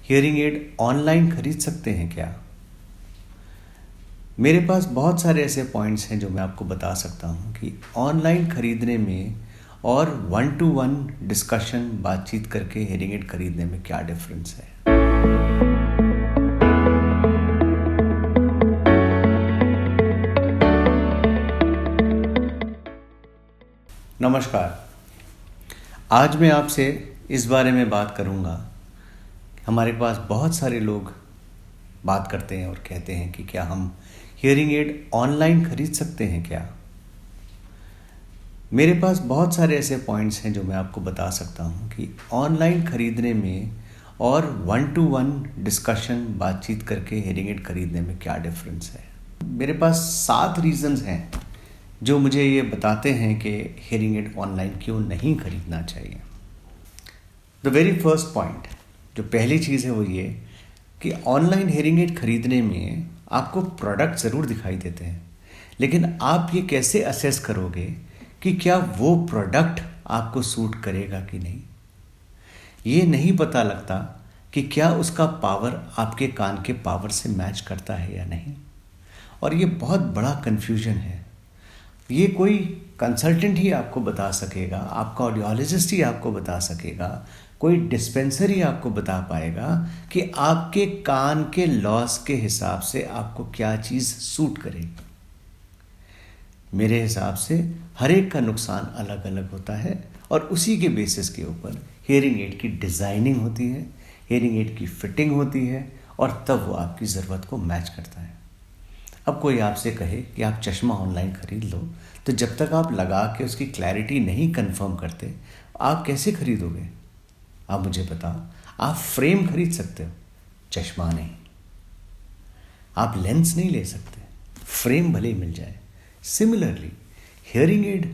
Hearing aid online खरीद सकते हैं क्या? मेरे पास बहुत सारे ऐसे पॉइंट्स हैं जो मैं आपको बता सकता हूं कि ऑनलाइन खरीदने में और 1-to-1 डिस्कशन बातचीत करके हियरिंग एड खरीदने में क्या डिफरेंस है। नमस्कार, आज मैं आपसे इस बारे में बात करूंगा। हमारे पास बहुत सारे लोग बात करते हैं और कहते हैं कि क्या हम हियरिंग एड ऑनलाइन खरीद सकते हैं क्या? मेरे पास बहुत सारे ऐसे पॉइंट्स हैं जो मैं आपको बता सकता हूं कि ऑनलाइन खरीदने में और 1-to-1 डिस्कशन बातचीत करके हियरिंग एड खरीदने में क्या डिफरेंस है। मेरे पास 7 रीजंस हैं जो मुझे ये बताते हैं कि हियरिंग एड ऑनलाइन क्यों नहीं खरीदना चाहिए। द वेरी फर्स्ट पॉइंट, जो पहली चीज़ है वो ये कि ऑनलाइन हियरिंग एड खरीदने में आपको प्रोडक्ट ज़रूर दिखाई देते हैं, लेकिन आप ये कैसे असेस करोगे कि क्या वो प्रोडक्ट आपको सूट करेगा कि नहीं। ये नहीं पता लगता कि क्या उसका पावर आपके कान के पावर से मैच करता है या नहीं, और ये बहुत बड़ा कन्फ्यूजन है। ये कोई कंसल्टेंट ही आपको बता सकेगा, आपका ऑडियोलॉजिस्ट ही आपको बता सकेगा, कोई डिस्पेंसर ही आपको बता पाएगा कि आपके कान के लॉस के हिसाब से आपको क्या चीज़ सूट करेगी। मेरे हिसाब से हर एक का नुकसान अलग अलग होता है और उसी के बेसिस के ऊपर हियरिंग एड की डिज़ाइनिंग होती है, हियरिंग एड की फिटिंग होती है, और तब वो आपकी ज़रूरत को मैच करता है। अब कोई आपसे कहे कि आप चश्मा ऑनलाइन खरीद लो, तो जब तक आप लगा के उसकी क्लैरिटी नहीं कंफर्म करते, आप कैसे खरीदोगे? आप मुझे बताओ। आप फ्रेम खरीद सकते हो, चश्मा नहीं। आप लेंस नहीं ले सकते, फ्रेम भले ही मिल जाए। सिमिलरली हियरिंग एड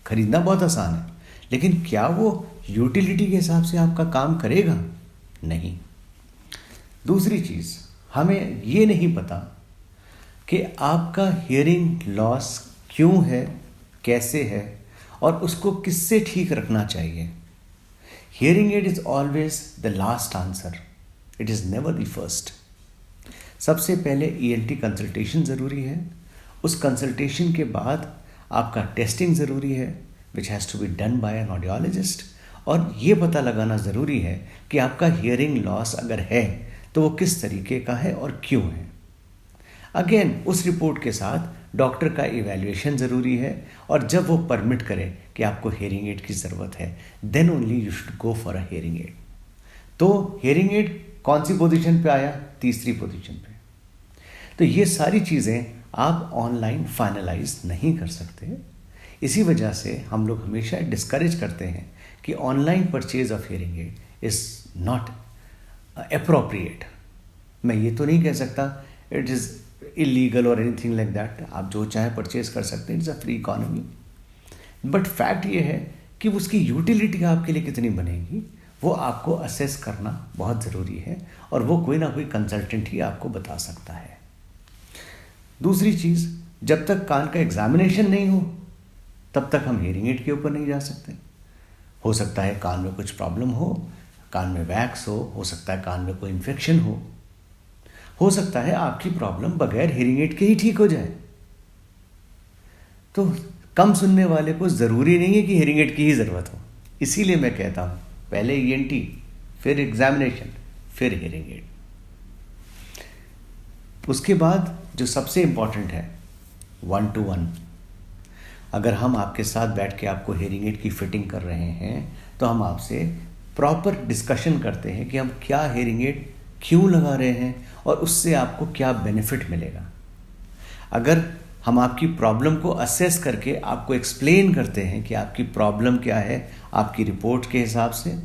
खरीदना बहुत आसान है, लेकिन क्या वो यूटिलिटी के हिसाब से आपका काम करेगा? नहीं। दूसरी चीज़, हमें ये नहीं पता कि आपका हियरिंग लॉस क्यों है, कैसे है, और उसको किससे ठीक रखना चाहिए। Hearing aid is always the last answer, it is never the first. सबसे पहले ENT कंसल्टेशन ज़रूरी है। उस कंसल्टेशन के बाद आपका टेस्टिंग ज़रूरी है, which has to be done by an audiologist, और ये पता लगाना ज़रूरी है कि आपका हियरिंग लॉस अगर है तो वो किस तरीके का है और क्यों है। अगेन उस रिपोर्ट के साथ डॉक्टर का इवैल्यूएशन ज़रूरी है, और जब वो परमिट करे कि आपको हियरिंग एड की ज़रूरत है, then only you should go for a hearing aid. तो हियरिंग एड कौन सी पोजीशन पे आया? तीसरी पोजीशन पे। तो ये सारी चीज़ें आप ऑनलाइन फाइनलाइज नहीं कर सकते। इसी वजह से हम लोग हमेशा डिस्करेज करते हैं कि online purchase of hearing aid is not appropriate. मैं ये तो नहीं कह सकता इट इज़ इलीगल और एनीथिंग लाइक दैट। आप जो चाहे परचेज कर सकते हैं, it's a free economy. But fact ये है कि उसकी यूटिलिटी आपके लिए कितनी बनेगी, वो आपको असेस करना बहुत ज़रूरी है, और वो कोई ना कोई कंसल्टेंट ही आपको बता सकता है। दूसरी चीज़, जब तक कान का एग्जामिनेशन नहीं हो तब तक हम हियरिंग एड के ऊपर नहीं जा सकते। हो सकता है कान में कुछ प्रॉब्लम हो, कान में वैक्स हो सकता है कान में कोई इन्फेक्शन हो सकता है आपकी प्रॉब्लम बगैर हियरिंग एड के ही ठीक हो जाए। तो कम सुनने वाले को ज़रूरी नहीं है कि हियरिंग एड की ही ज़रूरत हो। इसीलिए मैं कहता हूँ पहले ENT, फिर एग्जामिनेशन, फिर हियरिंग एड। उसके बाद जो सबसे इम्पॉर्टेंट है 1-to-1। अगर हम आपके साथ बैठ के आपको हियरिंग एड की फिटिंग कर रहे हैं तो हम आपसे प्रॉपर डिस्कशन करते हैं कि हम क्या हियरिंग एड क्यों लगा रहे हैं और उससे आपको क्या बेनिफिट मिलेगा। अगर हम आपकी प्रॉब्लम को असेस करके आपको एक्सप्लेन करते हैं कि आपकी प्रॉब्लम क्या है आपकी रिपोर्ट के हिसाब से,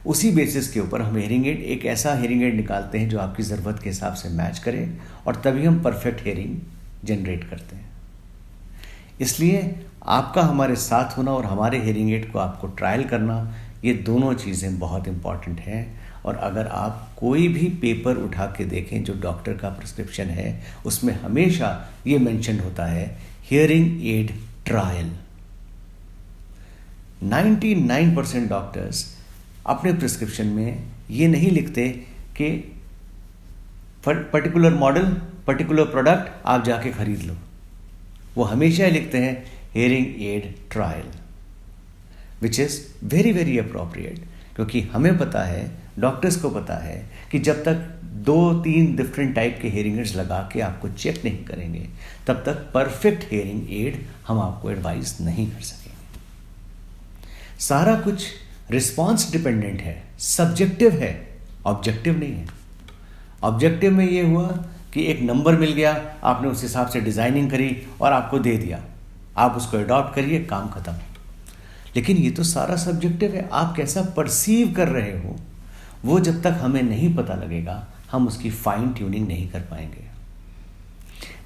उसी बेसिस के ऊपर हम हियरिंग एड, एक ऐसा हियरिंग एड निकालते हैं जो आपकी ज़रूरत के हिसाब से मैच करे, और तभी हम परफेक्ट हियरिंग जनरेट करते हैं। इसलिए आपका हमारे साथ होना और हमारे हियरिंग एड को आपको ट्रायल करना, ये दोनों चीज़ें बहुत इम्पॉर्टेंट हैं। और अगर आप कोई भी पेपर उठा के देखें जो डॉक्टर का प्रिस्क्रिप्शन है, उसमें हमेशा ये मेंशन होता है हियरिंग एड ट्रायल। 99% डॉक्टर्स अपने प्रिस्क्रिप्शन में ये नहीं लिखते कि पर्टिकुलर मॉडल, पर्टिकुलर प्रोडक्ट आप जाके खरीद लो। वो हमेशा लिखते हैं hearing aid trial, which is very very appropriate, क्योंकि हमें पता है, डॉक्टर्स को पता है कि जब तक 2-3 डिफरेंट टाइप के हेयरिंग एड्स लगा के आपको चेक नहीं करेंगे, तब तक परफेक्ट हेयरिंग एड हम आपको एडवाइस नहीं कर सकेंगे। सारा कुछ रिस्पॉन्स डिपेंडेंट है, सब्जेक्टिव है, ऑब्जेक्टिव नहीं है। ऑब्जेक्टिव में ये हुआ कि एक नंबर मिल गया, आपने उस हिसाब से डिज़ाइनिंग करी और आपको दे दिया, आप उसको अडॉप्ट करिए, काम खत्म। लेकिन ये तो सारा सब्जेक्टिव है, आप कैसा परसीव कर रहे हो, वो जब तक हमें नहीं पता लगेगा हम उसकी फाइन ट्यूनिंग नहीं कर पाएंगे।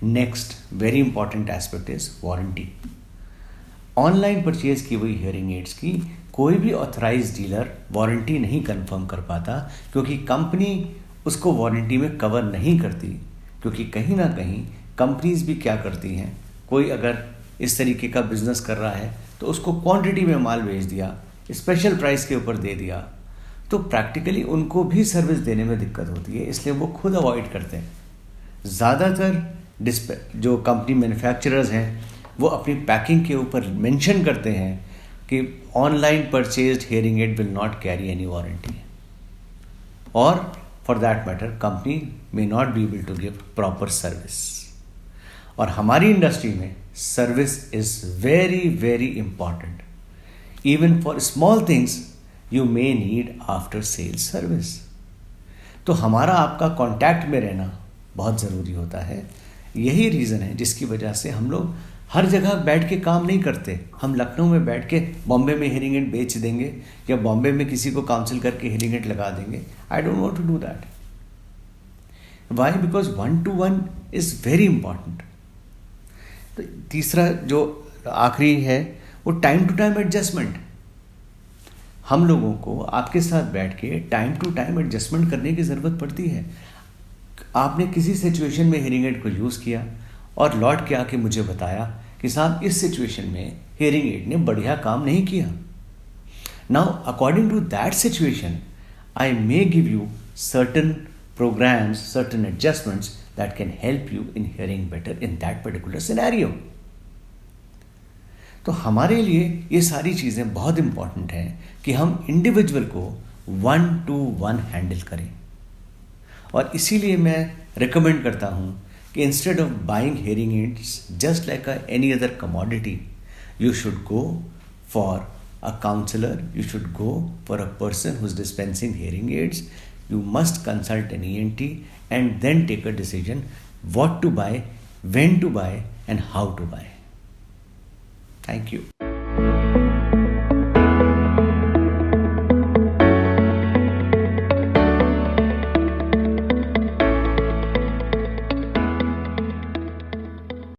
Next very important aspect is warranty. Online purchase की हुई हेयरिंग एड्स की कोई भी ऑथराइज्ड डीलर वारंटी नहीं कंफर्म कर पाता, क्योंकि कंपनी उसको वारंटी में कवर नहीं करती। क्योंकि कहीं ना कहीं कंपनीज भी क्या करती हैं, कोई अगर इस तरीके का बिजनेस कर रहा है तो उसको क्वांटिटी में माल बेच दिया, स्पेशल प्राइस के ऊपर दे दिया, तो प्रैक्टिकली उनको भी सर्विस देने में दिक्कत होती है, इसलिए वो खुद अवॉइड करते हैं। ज़्यादातर जो कंपनी मैन्युफैक्चरर्स हैं वो अपनी पैकिंग के ऊपर मेंशन करते हैं कि online purchased hearing aid will not carry any warranty, और for that matter company may not be able to give proper service. और हमारी इंडस्ट्री में service is very very important. Even for small things you may need after sales service. तो हमारा आपका contact में रहना बहुत ज़रूरी होता है। यही रीज़न है जिसकी वजह से हम लोग हर जगह बैठ के काम नहीं करते। हम लखनऊ में बैठ के बॉम्बे में हेयरिंग एड बेच देंगे या बॉम्बे में किसी को काउंसिल करके हेयरिंग एड लगा देंगे। I don't want to do that. Why? Because 1-to-1 is very important. तो तीसरा जो आखिरी है वो टाइम टू टाइम एडजस्टमेंट। हम लोगों को आपके साथ बैठ के टाइम टू टाइम एडजस्टमेंट करने की ज़रूरत पड़ती है। आपने किसी सिचुएशन में हेयरिंग एड को यूज़ किया और लौट के आके मुझे बताया कि साहब इस सिचुएशन में हेयरिंग एड ने बढ़िया काम नहीं किया। Now according to that situation I may give you certain programs, certain adjustments that can help you in hearing better in that particular scenario. तो हमारे लिए ये सारी चीज़ें बहुत इंपॉर्टेंट हैं कि हम इंडिविजुअल को 1-to-1 हैंडल करें। और इसीलिए मैं रिकमेंड करता हूँ कि instead of buying hearing aids just like any other commodity, you should go for a counsellor, you should go for a person who's dispensing hearing aids. You must consult an ENT and then take a decision what to buy, when to buy, and how to buy. Thank you.